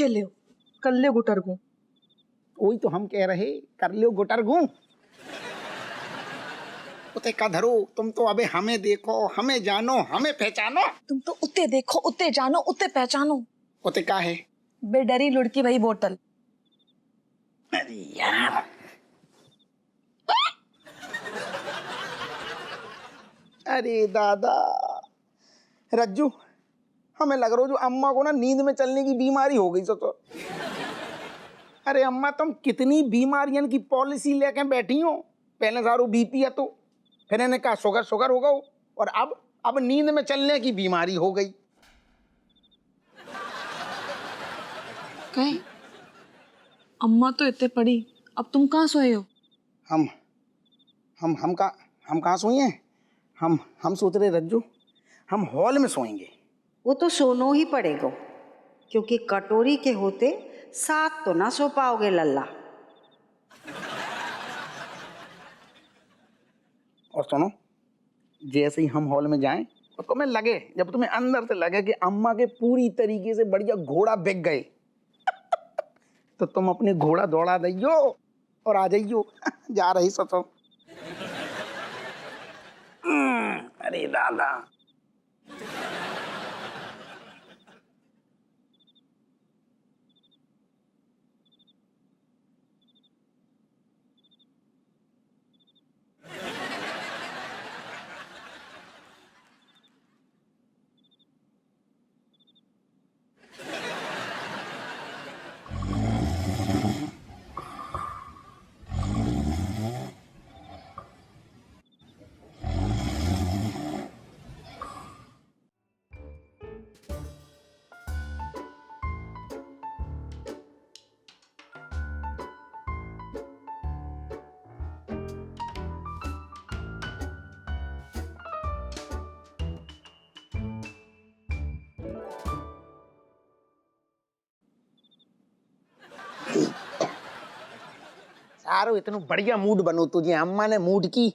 चले कर ले गुटर गू। वही तो हम कह रहे, कर लियो गुटर गू। उते का धरो, तुम तो अबे हमें देखो, हमें जानो, हमें पहचानो। तुम तो उते देखो, उते जानो, उते पहचानो। उते का है? बेडरी लुढ़की भई बोतल। अरे यार, अरे दादा रज्जू, हमें लग रहा है जो अम्मा को ना नींद में चलने की बीमारी हो गई। तो अरे अम्मा, तुम कितनी बीमारियों की पॉलिसी लेके बैठी हो। पहले सारू बीपी है, तो फिर इन्हें कहा शुगर शुगर होगा, और अब नींद में चलने की बीमारी हो गई। कहे अम्मा तो इतने पड़ी, अब तुम कहाँ सोए हो? हम कहाँ सोए हैं? हम सोच रहे रज्जू, हम हॉल में सोएंगे। वो तो सोनो ही पड़ेगा, क्योंकि कटोरी के होते साथ तो ना सो पाओगे लल्ला। और सुनो, जैसे ही हम हॉल में जाएं और तुम्हें लगे, जब तुम्हें अंदर से लगे कि अम्मा के पूरी तरीके से बढ़िया घोड़ा बिक गए, तो तुम अपने घोड़ा दौड़ा दियो और आ जाइयो। जा रही ससुर। अरे दादा, सारो इतना बढ़िया मूड बनो तुझे। अम्मा ने मूड की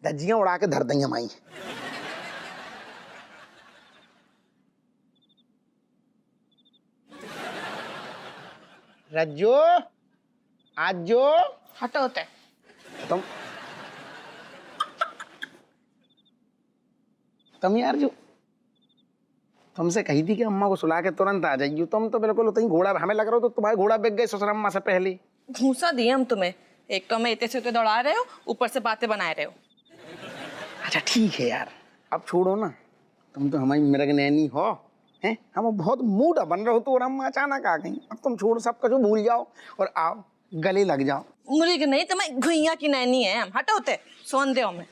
धज्जियां उड़ा के धर दी हमारी। रज्जो, आज जो हटो होते। तुम यार, जो तुमसे कही थी कि अम्मा को सुला के तुरंत आ जाइयो, तुम तो बिल्कुल उतनी घोड़ा, हमें लग रहा हो तो तुम्हारे घोड़ा बिक गए ससुर अम्मा से पहले। घूसा दिए हम तुम्हें, एक तो मैं इतने से उतने दौड़ा रहे हो, ऊपर से बातें बनाए रहे हो। अच्छा ठीक है यार, अब छोड़ो ना, तुम तो हमारी मृग नैनी हो हैं। हम बहुत मूड बन रहे हो तो, और अम्मा अचानक आ गई। अब तुम छोड़ो सब कुछ, भूल जाओ और आओ गले लग जाओ। मुझे नहीं, तुम्हें घुइया की नैनी है हम। हटो होते, सोन दे हमें।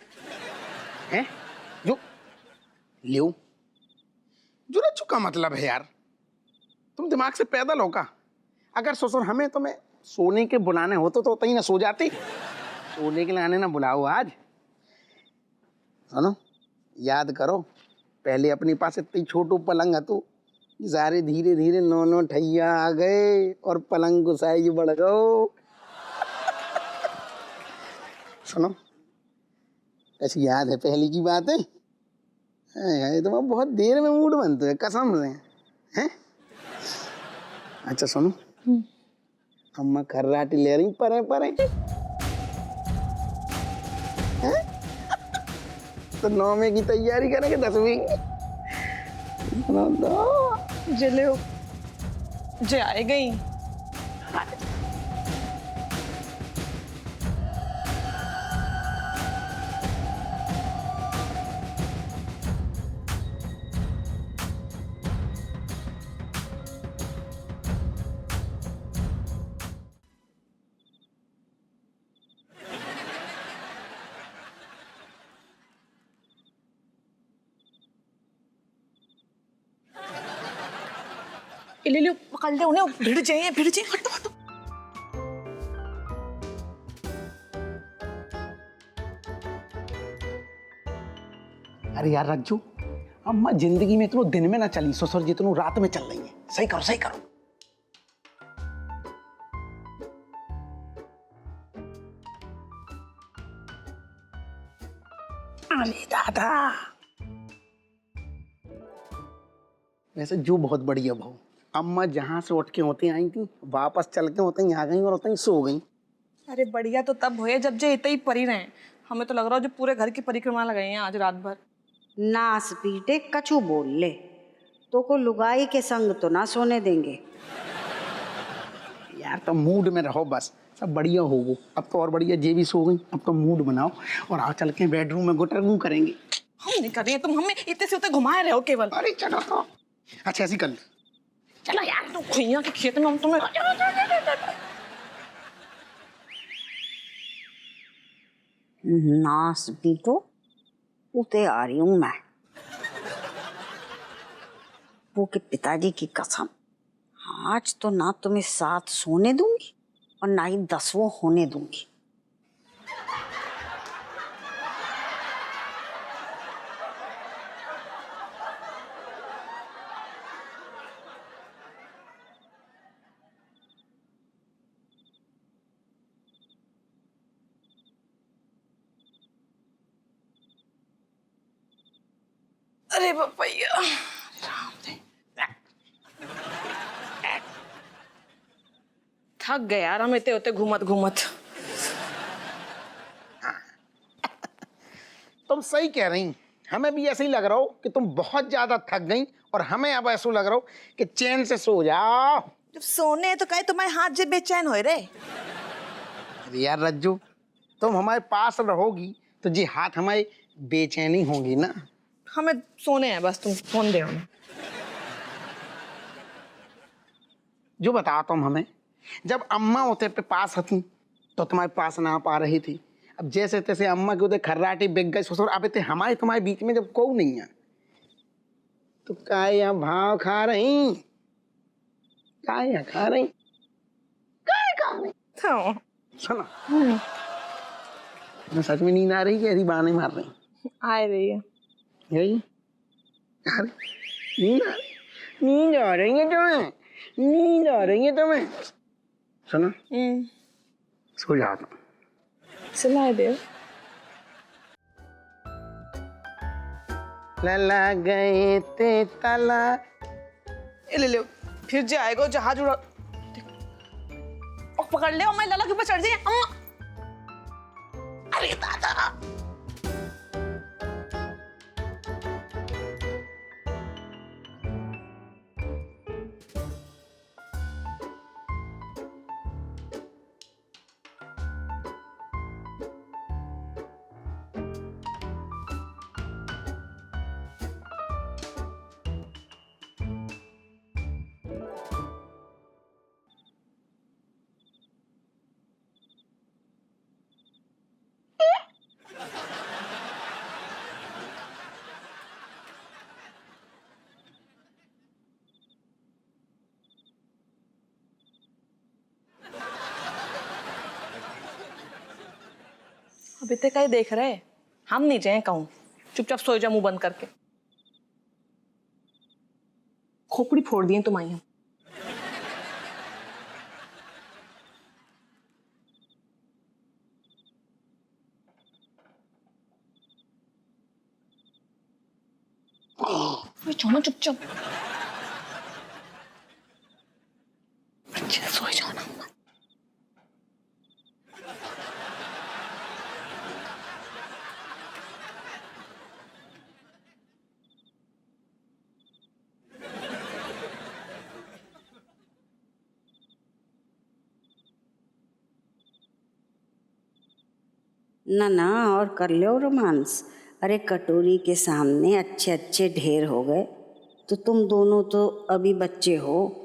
हैं जो लियो जो रज्जू का मतलब है यार, तुम दिमाग से पैदल हो का? अगर ससुर हमें तुम्हें सोने के बुलाने होते तो तही ना सो जाती। सोने के लाने ना बुलाओ आज। सुनो, याद करो, पहले अपने पास इतनी छोटू पलंग हतू, सारे धीरे धीरे नौ नौ ठैया आ गए और पलंग को साइज बढ़ गओ। सुनो, ऐसी याद है पहली की बात है? तुम्हें बहुत देर में मूड बनते है कसम से हैं। अच्छा सुनो, अम्मा खर्राटी ले रही परे परे हैं? तो 9वीं की तैयारी करेंगे 10वीं जले हो जे आए गई। ले लो, पकड़ ले उन्हें, भिड़ जाइए भिड़ जाइए। हटो हटो। अरे यार रज्जू, अम्मा जिंदगी में इतनो दिन में ना चली ससुर जितनो रात में चल रही है। सही करो सही करो। अरे दादा, वैसे जो बहुत बढ़िया बहू, अम्मा जहाँ से उठ के होते आई थी वापस चल के होते ही आ गई और होते ही सो गई। अरे बढ़िया तो तब होए जब जे इतने ही परी रहे। हमें तो लग रहा है जो पूरे घर की परिक्रमा लगाई हैं आज रात भर। नास पीटे कछु बोल ले, तो को लुगाई के संग तो ना सोने देंगे। यार तो मूड में रहो बस, सब बढ़िया होगो। अब तो और बढ़िया जे भी सो गई, अब तो मूड बनाओ और आओ चल के बेडरूम में गुटरगू करेंगे। हम नहीं कर रहे हैं, तुम हमें इतने से उतने घुमाए रहे हो केवल। अरे चलो तो अच्छा ऐसी कर ले। चलो यार, तुम खुइया के खेत में हम तुम्हें। नास पीटो, उते आ रही हूं मैं। वो के पिताजी की कसम, आज तो ना तुम्हें साथ सोने दूंगी और ना ही 10वां होने दूंगी। अरे बपैया, थक गए यार हम इतने होते घूमत घूमत। तुम सही कह रही, हमें भी ऐसे ही लग रहा हो कि तुम बहुत ज्यादा थक गई और हमें अब ऐसा लग रहा हो कि चैन से सो जाओ। जब सोने हैं तो कहे तुम्हारे हाथ जे बेचैन हो रे। अरे यार रज्जू, तुम हमारे पास रहोगी तो जी हाथ हमारे बेचैनी होंगी ना। हमें सोने हैं बस, तुम फोन दे हमें। जो बताओ तुम हमें, जब अम्मा होते पे पास हती तो तुम्हारे पास ना पा रही थी। अब जैसे तैसे अम्मा के उधर खर्राटी बिक गई ससुर, अब थे हमारे तुम्हारे बीच में जब कोई नहीं है तो काय यहाँ भाव खा रही, काय यहाँ खा रही, काय खा रही। हाँ। सुनो, मैं सच में नींद आ रही है, ऐसी बहाने मार रही आ रही है यही। अरे नींद आ रही है तुम्हें, नींद आ रही है तुम्हें। सुनो, सो जाओ तुम। सुनाए दे। लला गए ते तला। ले ले, फिर जाएगा जहाज उड़ा और पकड़ ले और मैं लला के ऊपर चढ़ जाए। अम्मा, अरे दादा। अब इतने कहीं देख रहे, हम नहीं जाए कहूँ, चुपचाप सो जा मुंह बंद करके। खोपड़ी फोड़ दिए तुम्हारी हम। छोड़ो चुपचाप, अच्छे से सो जाओ ना। ना ना और कर लो रोमांस। अरे कटोरी के सामने अच्छे अच्छे ढेर हो गए, तो तुम दोनों तो अभी बच्चे हो,